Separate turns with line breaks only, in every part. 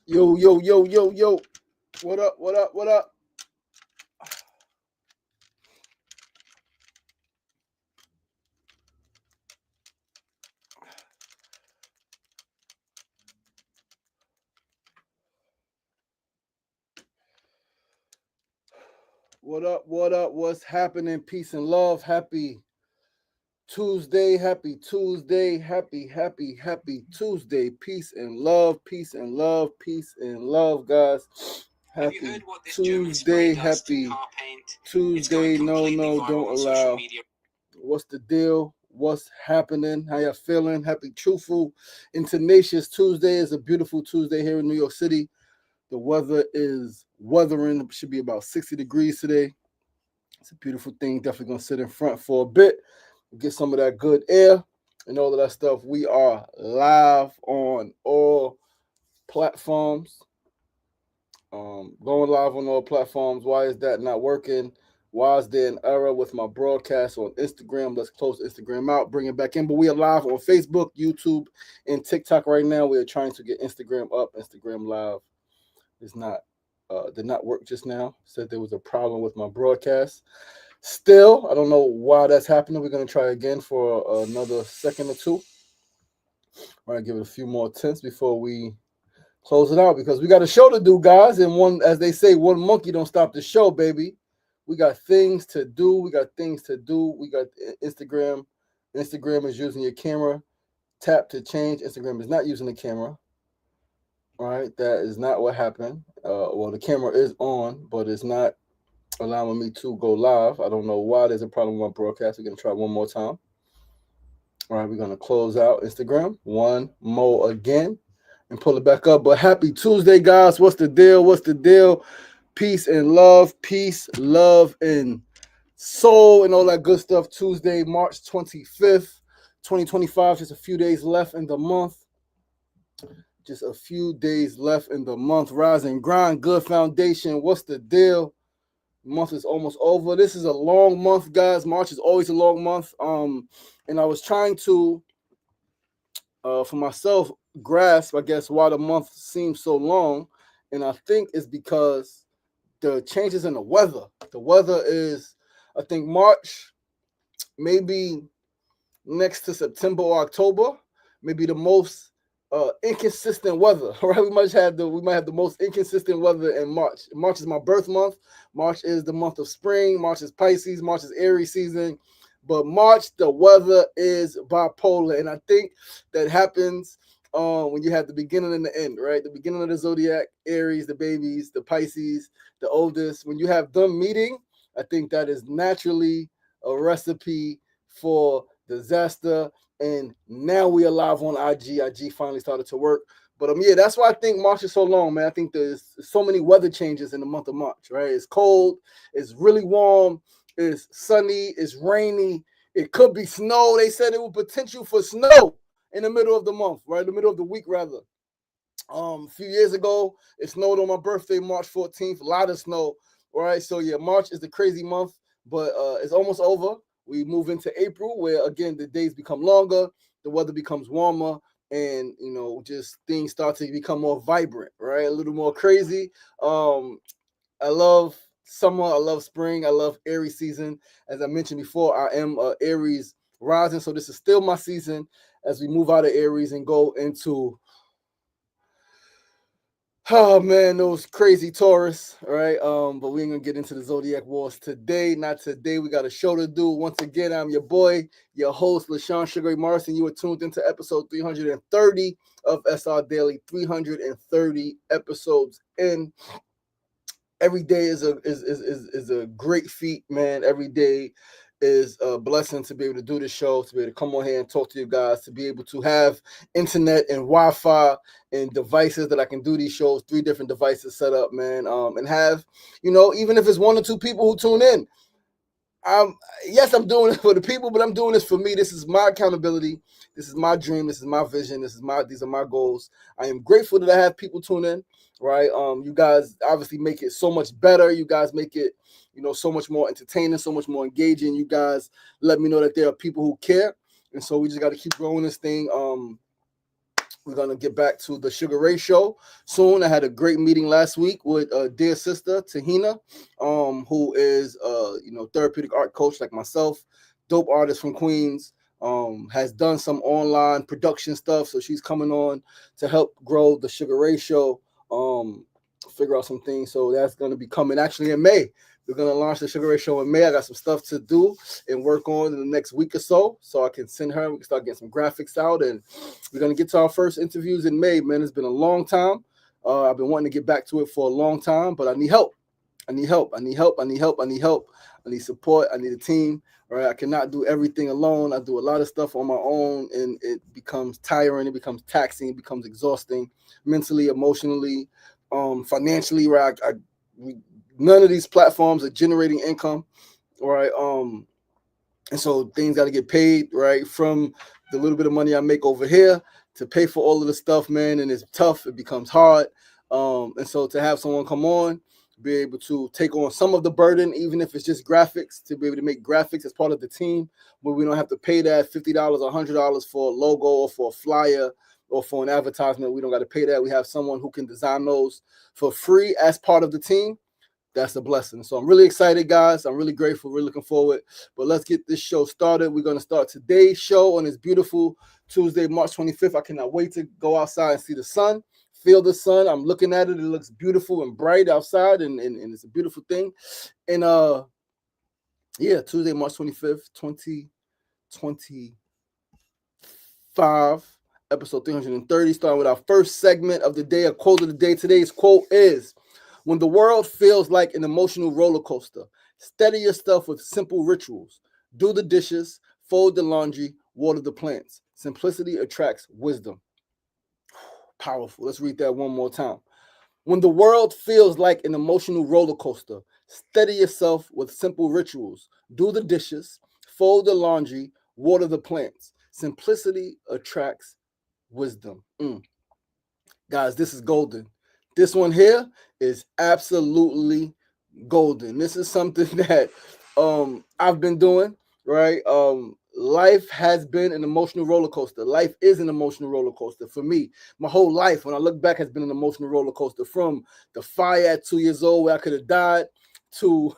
Yo, yo, yo, yo, yo. What up, what up, what up? What up, what up? What's happening? Peace and love. Happy Tuesday. Happy Tuesday. Happy Tuesday. Peace and love. Peace and love. Peace and love, guys. Happy Tuesday. Happy Tuesday. No, no, don't allow. What's the deal? What's happening? How you feeling? Happy Truthful and Tenacious Tuesday. Is a beautiful Tuesday here in New York City. The weather is weathering. It should be about 60 degrees today. It's a beautiful thing. Definitely going to sit in front for a bit, get some of that good air and all of that stuff. We are live on all platforms. Going live on all platforms. Why is that not working? Why is there an error with my broadcast on Instagram? Let's close Instagram out, bring it back in. But we are live on Facebook, YouTube, and TikTok right now. We are trying to get Instagram up. Instagram live is not did not work just now. Said there was a problem with my broadcast. Still, I don't know why that's happening. We're gonna try again for another second or two. We're gonna give it a few more attempts before we close it out because we got a show to do, guys. And one, as they say, one monkey don't stop the show, baby. We got things to do. We got things to do. We got Instagram. Instagram is using your camera. Tap to change. Instagram is not using the camera. All right, that is not what happened. Well, the camera is on, but it's not allowing me to go live. I don't know why there's a problem with my broadcast. We're going to try one more time. All right, we're going to close out Instagram one more again and pull it back up. But happy Tuesday, guys. What's the deal? What's the deal? Peace and love. Peace, love, and soul and all that good stuff. Tuesday, March 25th, 2025. Just a few days left in the month. Just a few days left in the month. Rise and grind. Good foundation. What's the deal? Month is almost over. This is a long month, guys. March is always a long month. And I was trying to, for myself, grasp, I guess, why the month seems so long. And I think it's because the changes in the weather. The weather is, I think, March, maybe next to September or October, maybe the most inconsistent weather. Right, we might have the most inconsistent weather in March. March is my birth month. March is the month of spring. March is Pisces. March is Aries season. But March, the weather is bipolar, and I think that happens when you have the beginning and the end. Right, the beginning of the zodiac, Aries, the babies, the Pisces, the oldest. When you have them meeting, I think that is naturally a recipe for disaster. And now we are live on IG. IG finally started to work. But yeah, that's why I think March is so long, man. I think there's so many weather changes in the month of March, right? It's cold, it's really warm, it's sunny, it's rainy, it could be snow. They said it was potential for snow in the middle of the month, right? The middle of the week, rather. A few years ago, it snowed on my birthday, March 14th, a lot of snow. All right, so yeah, March is the crazy month, but it's almost over. We move into April, where again the days become longer, the weather becomes warmer, and just things start to become more vibrant, right? A little more crazy. I love summer, I love spring, I love Aries season. As I mentioned before, I am Aries rising, so this is still my season as we move out of Aries and go into, oh man, those crazy Taurus, all right? But we ain't gonna get into the zodiac wars today. Not today. We got a show to do. Once again, I'm your boy, your host, LaShawn Sugar Morrison. You are tuned into episode 330 of SRDaily. 330 episodes in. Every day is a great feat, man. Every day is a blessing to be able to do this show, to be able to come on here and talk to you guys, to be able to have internet and Wi-Fi and devices that I can do these shows, 3 different devices set up, man, and have, even if it's 1 or 2 people who tune in. Yes, I'm doing it for the people, but I'm doing this for me. This is my accountability. This is my dream. This is my vision. These are my goals. I am grateful that I have people tune in, right? You guys obviously make it so much better. You guys make it, so much more entertaining, so much more engaging. You guys let me know that there are people who care. And so we just got to keep growing this thing. We're going to get back to the Sugar Ray Show soon. I had a great meeting last week with dear sister Tahina, who is therapeutic art coach like myself, dope artist from Queens, has done some online production stuff. So she's coming on to help grow the Sugar Ray Show, figure out some things. So that's going to be coming actually in May. We're going to launch the Sugar Ray Show in May. I got some stuff to do and work on in the next week or so I can send her. We can start getting some graphics out, and we're going to get to our first interviews in May, man. It's been a long time. I've been wanting to get back to it for a long time, but I need help. I need support. I need a team, right? I cannot do everything alone. I do a lot of stuff on my own, and it becomes tiring. It becomes taxing. It becomes exhausting mentally, emotionally, financially, right? None of these platforms are generating income, right? And so things got to get paid, right? From the little bit of money I make over here to pay for all of the stuff, man. And it's tough. It becomes hard. And so to have someone come on, be able to take on some of the burden, even if it's just graphics, to be able to make graphics as part of the team, where we don't have to pay that $50 or $100 for a logo or for a flyer or for an advertisement. We don't got to pay that. We have someone who can design those for free as part of the team. That's a blessing. So I'm really excited, guys. I'm really grateful. Really looking forward. But let's get this show started. We're going to start today's show on this beautiful Tuesday, March 25th. I cannot wait to go outside and see the sun, feel the sun. I'm looking at it. It looks beautiful and bright outside, and it's a beautiful thing. And Tuesday, March 25th, 2025, episode 330, starting with our first segment of the day, a quote of the day. Today's quote is, "When the world feels like an emotional roller coaster, steady yourself with simple rituals. Do the dishes, fold the laundry, water the plants. Simplicity attracts wisdom." Powerful. Let's read that one more time. When the world feels like an emotional roller coaster, steady yourself with simple rituals. Do the dishes, fold the laundry, water the plants. Simplicity attracts wisdom. Guys, this is golden. This one here is absolutely golden. This is something that I've been doing, right? Life has been an emotional roller coaster. Life is an emotional roller coaster for me. My whole life, when I look back, has been an emotional roller coaster, from the fire at 2 years old where I could have died, to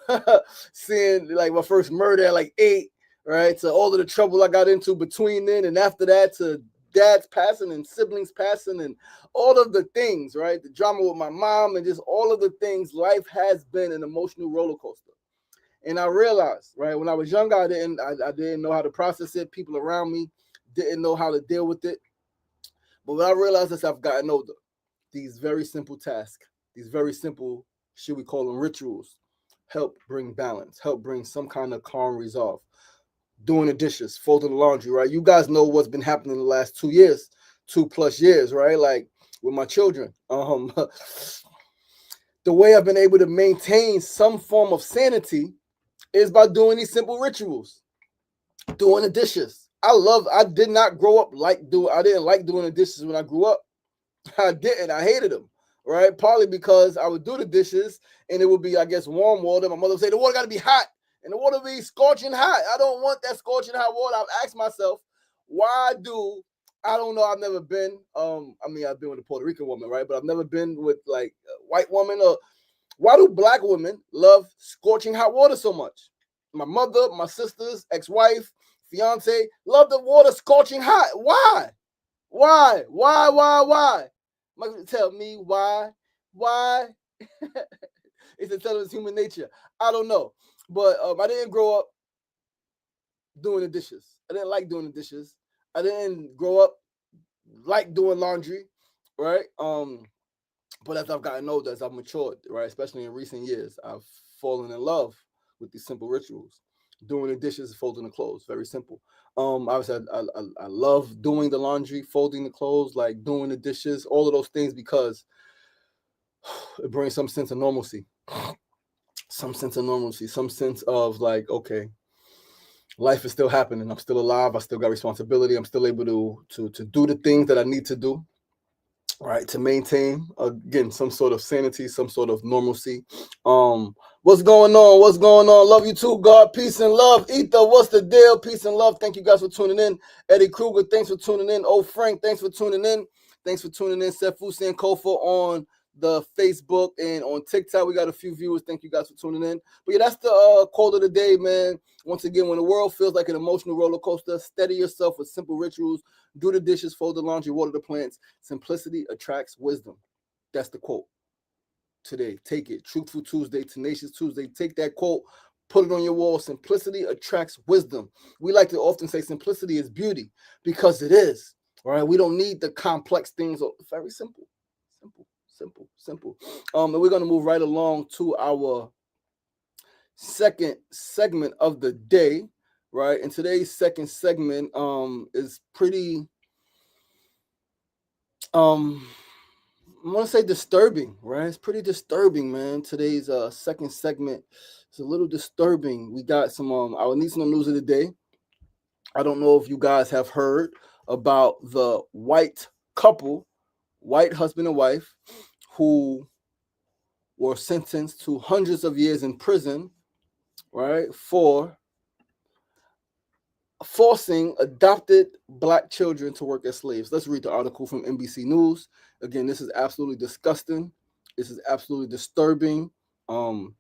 seeing like my first murder at like 8, right? To all of the trouble I got into between then and after that, to dad's passing and siblings passing and all of the things, right? The drama with my mom and just all of the things. Life has been an emotional roller coaster. And I realized, right, when I was younger, I didn't know how to process it. People around me didn't know how to deal with it. But what I realized as I've gotten older, these very simple tasks, these very simple, should we call them rituals, help bring balance, help bring some kind of calm resolve. Doing the dishes, folding the laundry, right? You guys know what's been happening in the last 2 years, 2+ years, right? Like with my children. The way I've been able to maintain some form of sanity is by doing these simple rituals. Doing the dishes. I did not grow up I didn't like doing the dishes when I grew up. I didn't. I hated them, right? Partly because I would do the dishes and it would be, I guess, warm water. My mother would say, the water got to be hot. And the water be scorching hot. I don't want that scorching hot water. I've asked myself, I don't know. I've never been, I've been with a Puerto Rican woman, right? But I've never been with like a white woman. Or why do black women love scorching hot water so much? My mother, my sisters, ex-wife, fiance, love the water scorching hot. Why? Tell me why? It's a tell us human nature. I don't know. But I didn't grow up doing the dishes. I didn't like doing the dishes. I didn't grow up like doing laundry, right? But as I've gotten older, as I've matured, right, especially in recent years, I've fallen in love with these simple rituals. Doing the dishes, folding the clothes, very simple. Obviously, I love doing the laundry, folding the clothes, like doing the dishes, all of those things, because it brings some sense of normalcy. Some sense of like, okay, life is still happening. I'm still alive. I still got responsibility. I'm still able to do the things that I need to do, right, to maintain, again, some sort of sanity, some sort of normalcy. What's going on? Love you too, God. Peace and love. Ether, what's the deal? Peace and love. Thank you guys for tuning in. Eddie Kruger, thanks for tuning in. Oh, Frank, thanks for tuning in. Thanks for tuning in. Sefu Sankofa on the Facebook and on TikTok. We got a few viewers. Thank you guys for tuning in. But yeah, that's the quote of the day, man. Once again, when the world feels like an emotional roller coaster, steady yourself with simple rituals. Do the dishes, fold the laundry, water the plants. Simplicity attracts wisdom. That's the quote today. Take it. Truthful Tuesday, Tenacious Tuesday. Take that quote, put it on your wall. Simplicity attracts wisdom. We like to often say simplicity is beauty because it is. All right. We don't need the complex things. Very simple. Simple. And we're going to move right along to our second segment of the day, right? And today's second segment is pretty I want to say disturbing, right? It's pretty disturbing, man. Today's second segment is a little disturbing. We got some our news of the day. I don't know if you guys have heard about the white couple, white husband and wife, who were sentenced to hundreds of years in prison, right, for forcing adopted black children to work as slaves. Let's read the article from NBC News. Again, this is absolutely disgusting. This is absolutely disturbing. But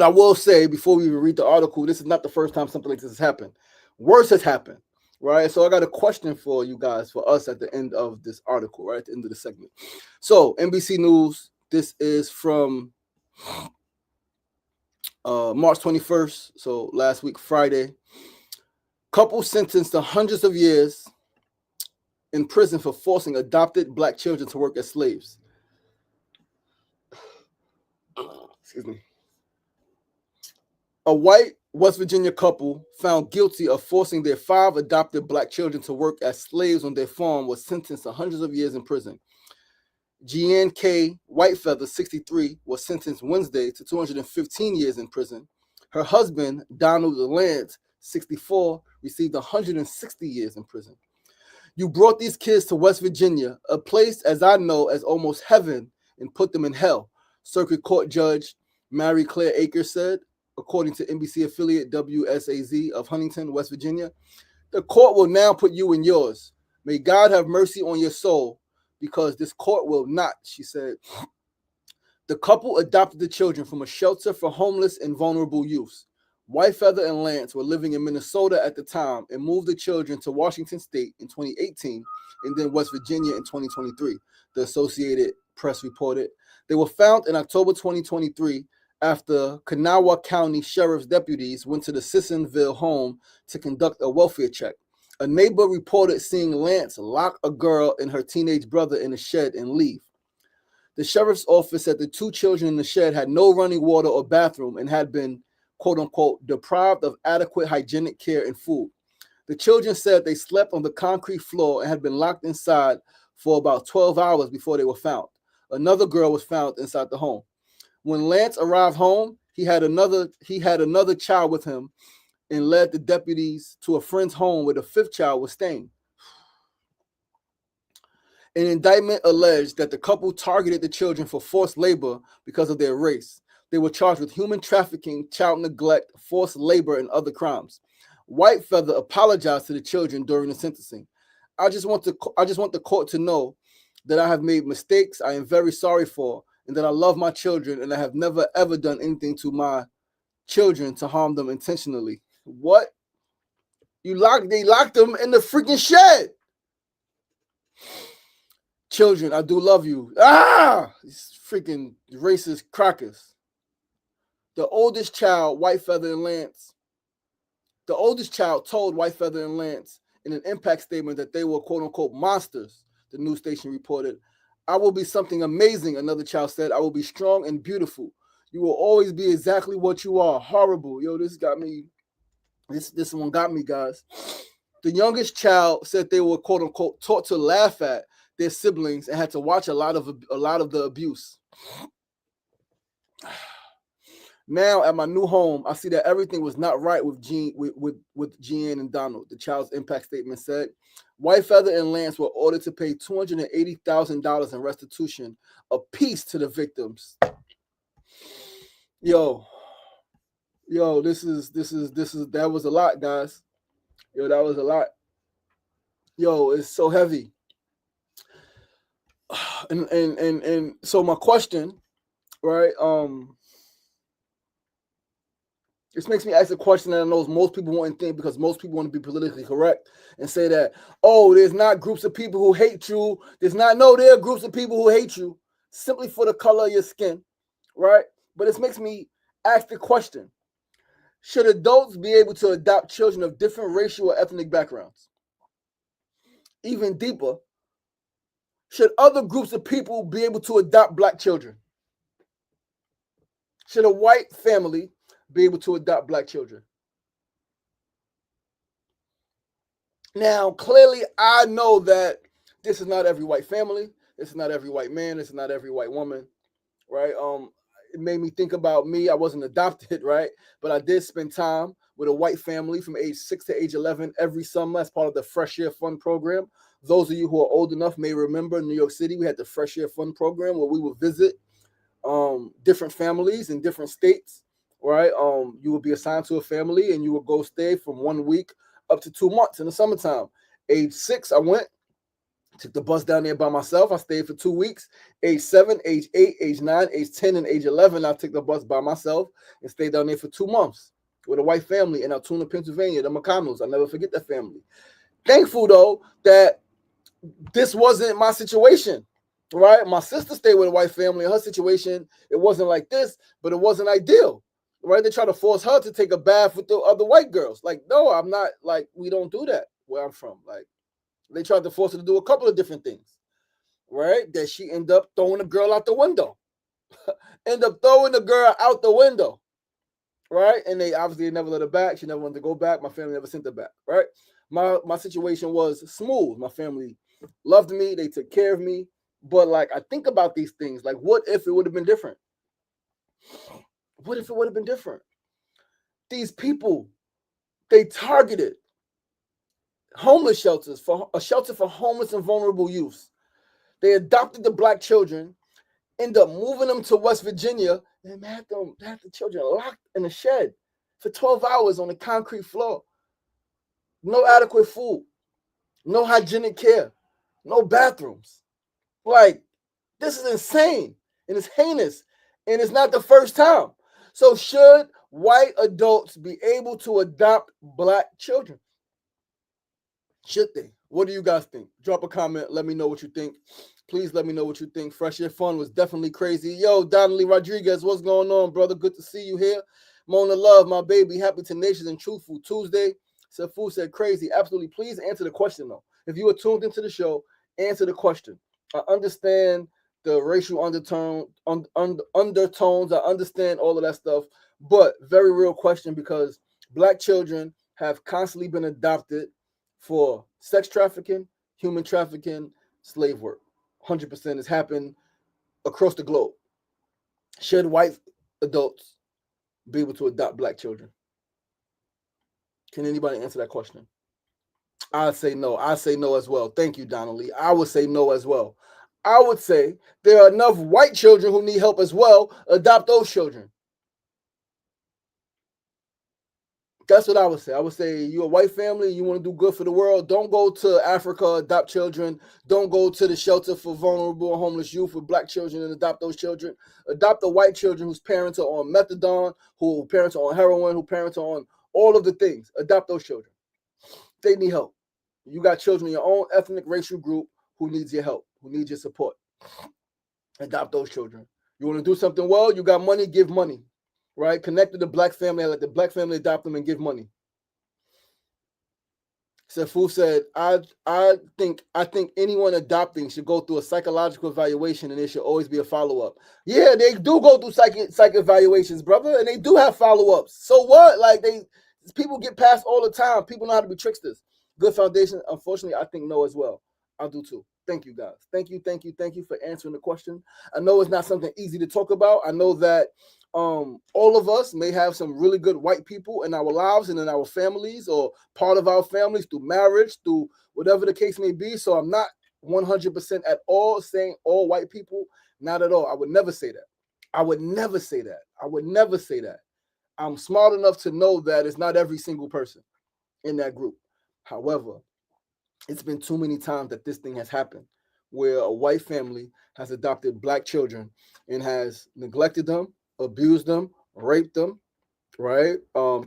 I will say, before we read the article, this is not the first time something like this has happened. Worse has happened, right? So I got a question for you guys, for us at the end of this article, right, at the end of the segment. So NBC News, this is from March 21st, so last week, Friday. Couple sentenced to hundreds of years in prison for forcing adopted black children to work as slaves. Excuse me. A white West Virginia couple found guilty of forcing their 5 adopted black children to work as slaves on their farm was sentenced to hundreds of years in prison. Jeanne K. Whitefeather, 63, was sentenced Wednesday to 215 years in prison. Her husband, Donald Lance, 64, received 160 years in prison. You brought these kids to West Virginia, a place as I know as almost heaven, and put them in hell, Circuit Court Judge Mary Claire Akers said, according to NBC affiliate WSAZ of Huntington, West Virginia. The court will now put you in yours. May God have mercy on your soul, because this court will not, she said. The couple adopted the children from a shelter for homeless and vulnerable youths. Whitefeather and Lance were living in Minnesota at the time and moved the children to Washington State in 2018 and then West Virginia in 2023, the Associated Press reported. They were found in October 2023 after Kanawha County Sheriff's deputies went to the Sissonville home to conduct a welfare check. A neighbor reported seeing Lance lock a girl and her teenage brother in a shed and leave. The sheriff's office said the 2 children in the shed had no running water or bathroom and had been, quote unquote, deprived of adequate hygienic care and food. The children said they slept on the concrete floor and had been locked inside for about 12 hours before they were found. Another girl was found inside the home. When Lance arrived home, he had another child with him and led the deputies to a friend's home where the 5th child was staying. An indictment alleged that the couple targeted the children for forced labor because of their race. They were charged with human trafficking, child neglect, forced labor, and other crimes. Whitefeather apologized to the children during the sentencing. I just want the court to know that I have made mistakes I am very sorry for, and that I love my children, and I have never ever done anything to my children to harm them intentionally. What? They locked them in the freaking shed. Children, I do love you. These freaking racist crackers. The oldest child, Whitefeather and Lance, told Whitefeather and Lance in an impact statement that they were, quote unquote, monsters, the news station reported. I will be something amazing, another child said. I will be strong and beautiful. You will always be exactly what you are. Horrible. Yo, this got me. This one got me, guys. The youngest child said they were, quote unquote, taught to laugh at their siblings and had to watch a lot of the abuse. Now at my new home, I see that everything was not right with Jeanne and Donald, the child's impact statement said. Whitefeather and Lance were ordered to pay $280,000 in restitution apiece to the victims. Yo, that was a lot, guys. Yo, that was a lot. Yo, it's so heavy. and so my question, right? This makes me ask a question that I know most people wouldn't think, because most people want to be politically correct and say that, oh, there's not groups of people who hate you. There are groups of people who hate you simply for the color of your skin, right? But this makes me ask the question, should adults be able to adopt children of different racial or ethnic backgrounds? Even deeper, should other groups of people be able to adopt black children? Should a white family be able to adopt black children? Now, clearly, I know that this is not every white family. This is not every white man. This is not every white woman, right? It made me think about me. I wasn't adopted, right? But I did spend time with a white family from age 6 to age 11 every summer as part of the Fresh Air Fund program. Those of you who are old enough may remember in New York City, we had the Fresh Air Fund program where we would visit different families in different states, right? You would be assigned to a family and you would go stay from 1 week up to 2 months in the summertime. Age 6, I went, took the bus down there by myself. I stayed for 2 weeks. Age 7, age 8, age 9, age 10, and age 11, I took the bus by myself and stayed down there for 2 months with a white family in Altoona, Pennsylvania, the McConnells. I'll never forget that family. Thankful, though, that this wasn't my situation, right? My sister stayed with a white family. Her situation, it wasn't like this, but it wasn't ideal, right? They try to force her to take a bath with the other white girls. Like, no, I'm not, like, we don't do that where I'm from. Like, they tried to force her to do a couple of different things, right? That she ended up throwing the girl out the window. End up throwing the girl out the window, right? And they obviously never let her back. She never wanted to go back. My family never sent her back, right? My situation was smooth. My family loved me. They took care of me. But like, I think about these things. Like, what if it would have been different? What if it would have been different? These people, they targeted homeless shelters, for a shelter for homeless and vulnerable youth. They adopted the black children, ended up moving them to West Virginia, and had the children locked in a shed for 12 hours on the concrete floor. No adequate food, no hygienic care, no bathrooms. Like, this is insane, and it's heinous, and it's not the first time. So should white adults be able to adopt black children? Should they? What do you guys think? Drop a comment. Let me know what you think. Please let me know what you think. Fresh Air Fun was definitely crazy. Yo, Donnelly Rodriguez, what's going on, brother? Good to see you here. Mona Love, my baby. Happy, Tenacious, and Truthful Tuesday. Safu said crazy. Absolutely. Please answer the question, though. If you were tuned into the show, answer the question. I understand the racial undertones. I understand all of that stuff. But very real question, because black children have constantly been adopted for sex trafficking, human trafficking, slave work. 100% has happened across the globe. Should white adults be able to adopt black children? Can anybody answer that question? I say no. I say no as well. Thank you, Donnelly. I would say no as well. I would say there are enough white children who need help as well. Adopt those children. That's what I would say. I would say you're a white family, you want to do good for the world. Don't go to Africa, adopt children. Don't go to the shelter for vulnerable and homeless youth with black children and adopt those children. Adopt the white children whose parents are on methadone, whose parents are on heroin, whose parents are on all of the things. Adopt those children. They need help. You got children in your own ethnic racial group who needs your help, who needs your support. Adopt those children. You want to do something well, you got money, give money. Right? Connect to the black family, let the black family adopt them and give money. Safu said, I think anyone adopting should go through a psychological evaluation, and there should always be a follow-up. Yeah, they do go through psych evaluations, brother, and they do have follow-ups. So what? Like, people get passed all the time. People know how to be tricksters. Good foundation. Unfortunately, I think no as well. I do too. Thank you, guys. Thank you for answering the question. I know it's not something easy to talk about. I know that all of us may have some really good white people in our lives and in our families, or part of our families, through marriage, through whatever the case may be. So I'm not 100% at all saying all white people. Not at all. I would never say that. I would never say that. I'm smart enough to know that it's not every single person in that group. However, it's been too many times that this thing has happened where a white family has adopted black children and has neglected them, abused them, raped them, right?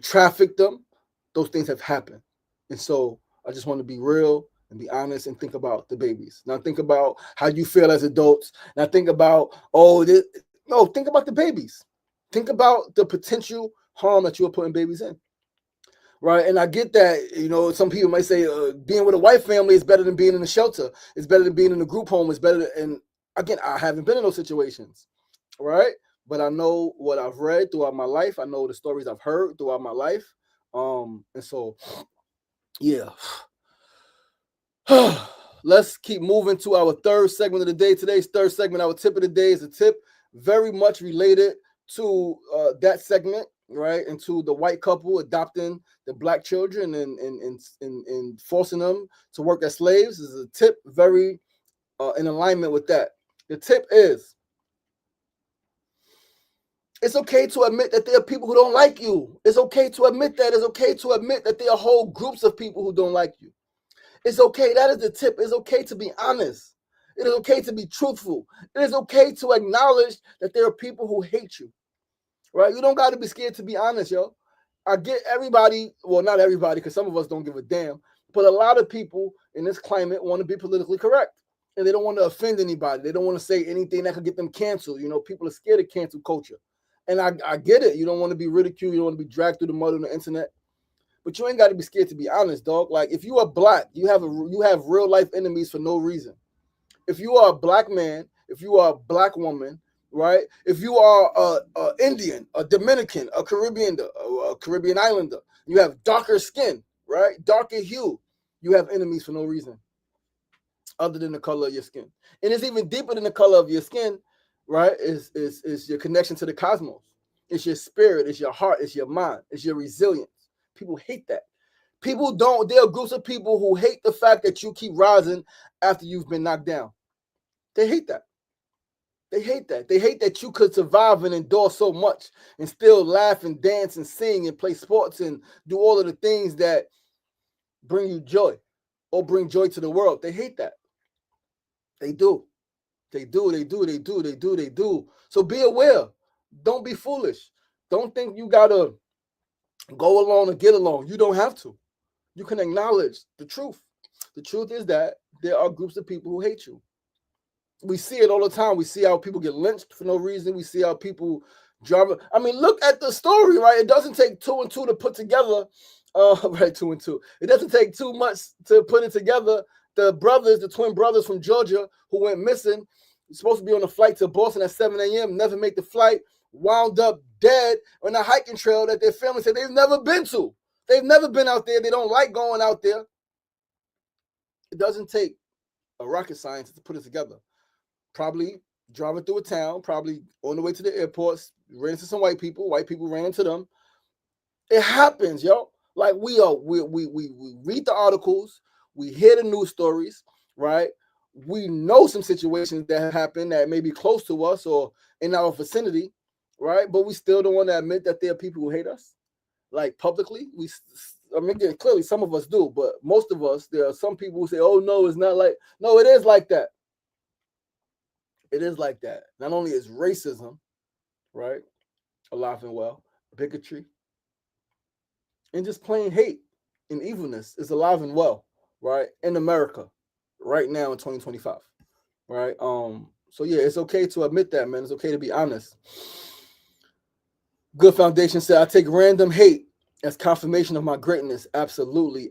Trafficked them. Those things have happened. And so I just want to be real and be honest and think about the babies. Now think about how you feel as adults. Now think about, no, think about the babies. Think about the potential harm that you are putting babies in. Right. And I get that, some people might say being with a white family is better than being in a shelter. It's better than being in a group home. It's better. And again, I haven't been in those situations. Right. But I know what I've read throughout my life. I know the stories I've heard throughout my life. And so, yeah. Let's keep moving to our third segment of the day. Today's third segment, our tip of the day, is a tip very much related to that segment, right? And to the white couple adopting the black children and forcing them to work as slaves. This is a tip very in alignment with that. The tip is, it's okay to admit that there are people who don't like you. It's okay to admit that. It's okay to admit that there are whole groups of people who don't like you. It's okay. That is the tip. It's okay to be honest. It is okay to be truthful. It is okay to acknowledge that there are people who hate you, right? You don't got to be scared to be honest, yo. I get everybody, well, not everybody, because some of us don't give a damn, but a lot of people in this climate want to be politically correct, and they don't want to offend anybody. They don't want to say anything that could get them canceled. People are scared of cancel culture, and I get it. You don't want to be ridiculed. You don't want to be dragged through the mud on the internet. But you ain't got to be scared to be honest, dog. Like, if you are black, you have real life enemies for no reason. If you are a black man, if you are a black woman, right? If you are a Indian, a Dominican, a Caribbean Islander, you have darker skin, right? Darker hue, you have enemies for no reason other than the color of your skin. And it's even deeper than the color of your skin, right? Is your connection to the cosmos. It's your spirit, it's your heart, it's your mind, it's your resilience. People hate that. There are groups of people who hate the fact that you keep rising after you've been knocked down. They hate that. They hate that. They hate that you could survive and endure so much and still laugh and dance and sing and play sports and do all of the things that bring you joy or bring joy to the world. They hate that. They do. They do. So be aware. Don't be foolish. Don't think you got to go along or get along. You don't have to. You can acknowledge the truth. The truth is that there are groups of people who hate you. We see it all the time. We see how people get lynched for no reason. We see how people drive. I mean, look at the story, right? It doesn't take 2 and 2 to put together. Right, 2 and 2. It doesn't take too much to put it together. The twin brothers from Georgia who went missing, supposed to be on a flight to Boston at 7 a.m., never make the flight, wound up dead on a hiking trail that their family said they've never been to. They've never been out there. They don't like going out there. It doesn't take a rocket scientist to put it together. Probably driving through a town, probably on the way to the airports, ran into some white people ran into them. It happens, yo. Like we read the articles, we hear the news stories, right? We know some situations that have happened that may be close to us or in our vicinity, right? But we still don't want to admit that there are people who hate us, like publicly. Again, clearly some of us do, but most of us, there are some people who say, "Oh no, it's not like." No, it is like that. It is like that. Not only is racism, right, alive and well, bigotry, and just plain hate and evilness is alive and well, right, in America, right now in 2025, right? So yeah, it's okay to admit that, man. It's okay to be honest. Good Foundation said, "I take random hate as confirmation of my greatness." Absolutely.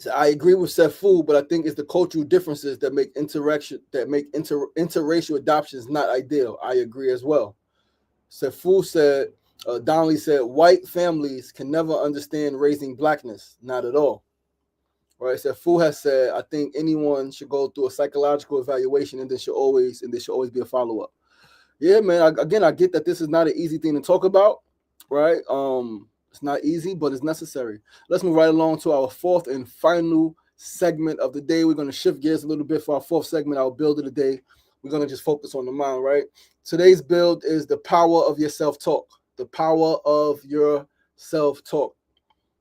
So I agree with Sefu, but I think it's the cultural differences that make interracial adoptions not ideal. I agree as well. Sefu said, Donnelly said, white families can never understand raising blackness. Not at all. Right? Sefu has said, I think anyone should go through a psychological evaluation and there should always be a follow-up. Yeah, man. I get that this is not an easy thing to talk about, right? It's not easy, but it's necessary. Let's move right along to our fourth and final segment of the day. We're going to shift gears a little bit for our fourth segment, our build of the day. We're going to just focus on the mind, right? Today's build is the power of your self-talk. The power of your self-talk.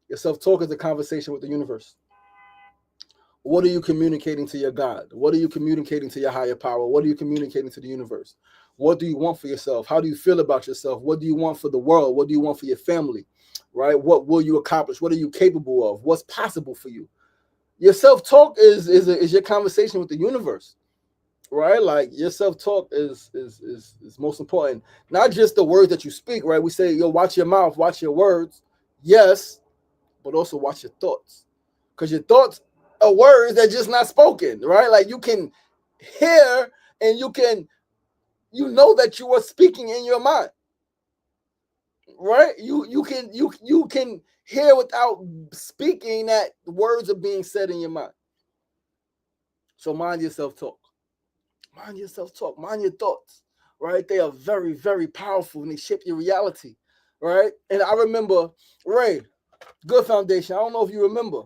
Your self-talk is a conversation with the universe. What are you communicating to your God? What are you communicating to your higher power? What are you communicating to the universe? What do you want for yourself? How do you feel about yourself? What do you want for the world? What do you want for your family? Right? What will you accomplish? What are you capable of? What's possible for you? Your self-talk is your conversation with the universe, right? Like your self-talk is most important. Not just the words that you speak, right? We say, yo, watch your mouth, watch your words. Yes, but also watch your thoughts. Because your thoughts are words that just not spoken, right? Like you can hear and you know that you are speaking in your mind, right? You can hear without speaking that words are being said in your mind. So mind your self-talk. Mind your self-talk. Mind your thoughts, right? They are very, very powerful and they shape your reality, right? And I remember, Ray, Good Foundation, I don't know if you remember,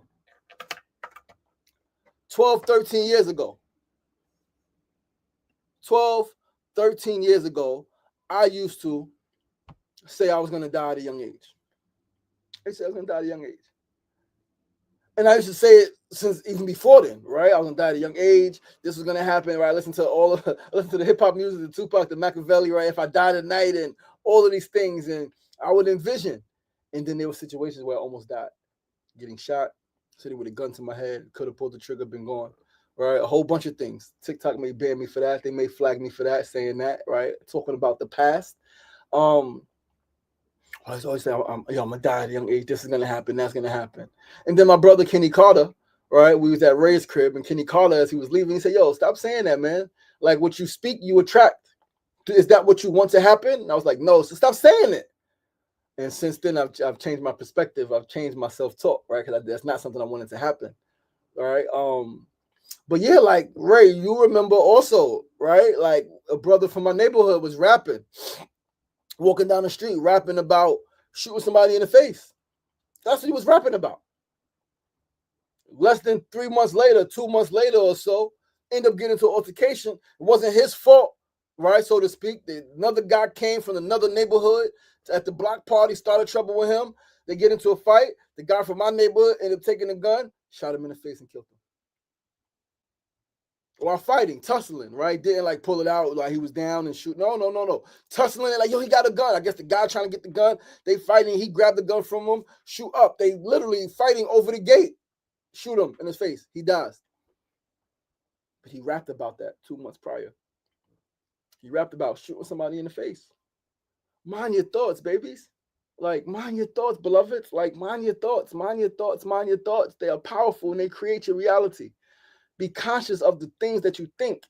12, 13 years ago, 12, 13 years ago, I used to say I was going to die at a young age. I said I was going to die at a young age. And I used to say it since even before then, right? I was going to die at a young age. This was going to happen, right? Listen to the hip-hop music, the Tupac, the Machiavelli, right? If I died at night and all of these things, and I would envision. And then there were situations where I almost died. Getting shot, sitting with a gun to my head, could have pulled the trigger, been gone. Right, a whole bunch of things. TikTok may ban me for that. They may flag me for that, saying that. Right, talking about the past. I was always saying, I'm gonna die at a young age. This is gonna happen. That's gonna happen. And then my brother Kenny Carter, right? We was at Ray's crib, and Kenny Carter, as he was leaving, he said, "Yo, stop saying that, man. Like what you speak, you attract. Is that what you want to happen?" And I was like, "No, so stop saying it." And since then, I've changed my perspective. I've changed my self-talk, right? Because that's not something I wanted to happen. All right. But yeah, like Ray, you remember also, right? Like a brother from my neighborhood was rapping, walking down the street, rapping about shooting somebody in the face. That's what he was rapping about. Less than 3 months later, 2 months later or so, end up getting into an altercation. It wasn't his fault, right? So to speak. Another guy came from another neighborhood at the block party, started trouble with him. They get into a fight. The guy from my neighborhood ended up taking a gun, shot him in the face and killed him. While fighting, tussling, right? Didn't like pull it out like he was down and shoot. No. Tussling, like, yo, he got a gun. I guess the guy trying to get the gun. They fighting. He grabbed the gun from him, shoot up. They literally fighting over the gate. Shoot him in his face. He dies. But he rapped about that 2 months prior. He rapped about shooting somebody in the face. Mind your thoughts, babies. Like, mind your thoughts, beloveds. Like, mind your thoughts. Mind your thoughts. Mind your thoughts. They are powerful and they create your reality. Be conscious of the things that you think.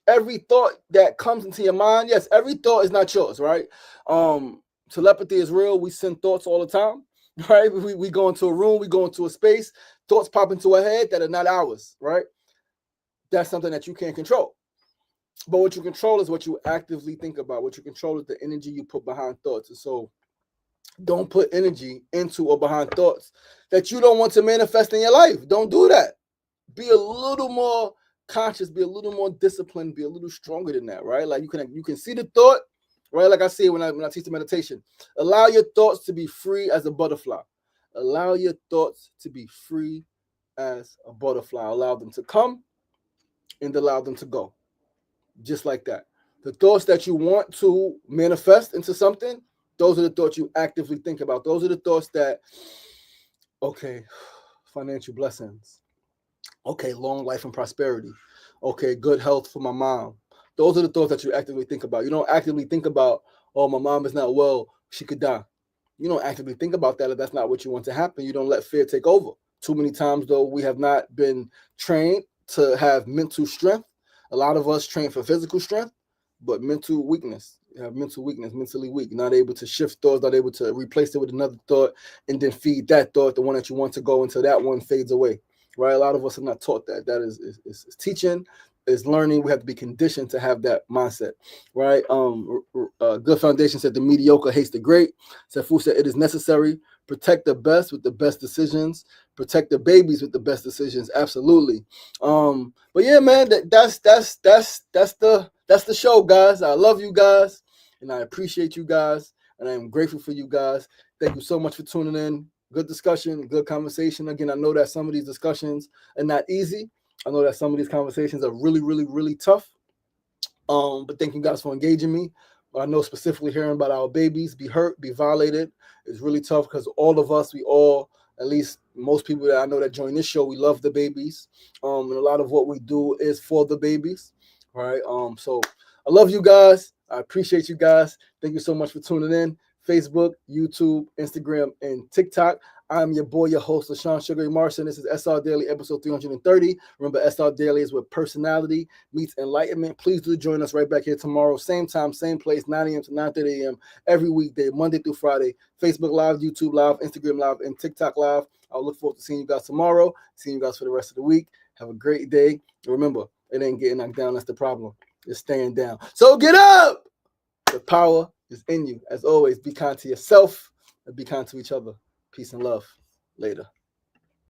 Every thought that comes into your mind, yes, every thought is not yours, right? Telepathy is real. We send thoughts all the time, right? We go into a room, we go into a space, thoughts pop into our head that are not ours, right? That's something that you can't control. But what you control is what you actively think about. What you control is the energy you put behind thoughts. And so don't put energy into or behind thoughts that you don't want to manifest in your life. Don't do that. Be a little more conscious, be a little more disciplined, be a little stronger than that, right? Like you can see the thought, right? Like I say when I teach the meditation, allow your thoughts to be free as a butterfly. Allow your thoughts to be free as a butterfly. Allow them to come and allow them to go. Just like that. The thoughts that you want to manifest into something, those are the thoughts you actively think about. Those are the thoughts that, okay, financial blessings. Okay, long life and prosperity. Okay, good health for my mom. Those are the thoughts that you actively think about. You don't actively think about, oh, my mom is not well, she could die. You don't actively think about that if that's not what you want to happen. You don't let fear take over. Too many times, though, we have not been trained to have mental strength. A lot of us train for physical strength, but mental weakness. You have mental weakness, mentally weak, not able to shift thoughts, not able to replace it with another thought and then feed that thought, the one that you want to go until that one fades away. Right, a lot of us are not taught that. That is teaching, is learning. We have to be conditioned to have that mindset. Right. Good Foundation said the mediocre hates the great. Sefu said it is necessary. Protect the best with the best decisions. Protect the babies with the best decisions. Absolutely. But yeah, man, that's the show, guys. I love you guys, and I appreciate you guys, and I am grateful for you guys. Thank you so much for tuning in. good discussion, good conversation. Again, I know that some of these discussions are not easy. I know that some of these conversations are really, really, really tough. But thank you guys for engaging me. I know specifically hearing about our babies be hurt, be violated is really tough because all of us, we all, at least most people that I know that join this show, we love the babies. And a lot of what we do is for the babies. All right. So I love you guys. I appreciate you guys. Thank you so much for tuning in. Facebook, YouTube, Instagram, and TikTok. I'm your boy, your host, LaShawn Sugar Marson. This is SR Daily, episode 330. Remember, SR Daily is where personality meets enlightenment. Please do join us right back here tomorrow. Same time, same place, 9 a.m. to 9:30 a.m. every weekday, Monday through Friday. Facebook Live, YouTube Live, Instagram Live, and TikTok Live. I'll look forward to seeing you guys tomorrow, seeing you guys for the rest of the week. Have a great day. And remember, it ain't getting knocked down. That's the problem. It's staying down. So get up! The power is in you. As always, be kind to yourself and be kind to each other. Peace and love. Later.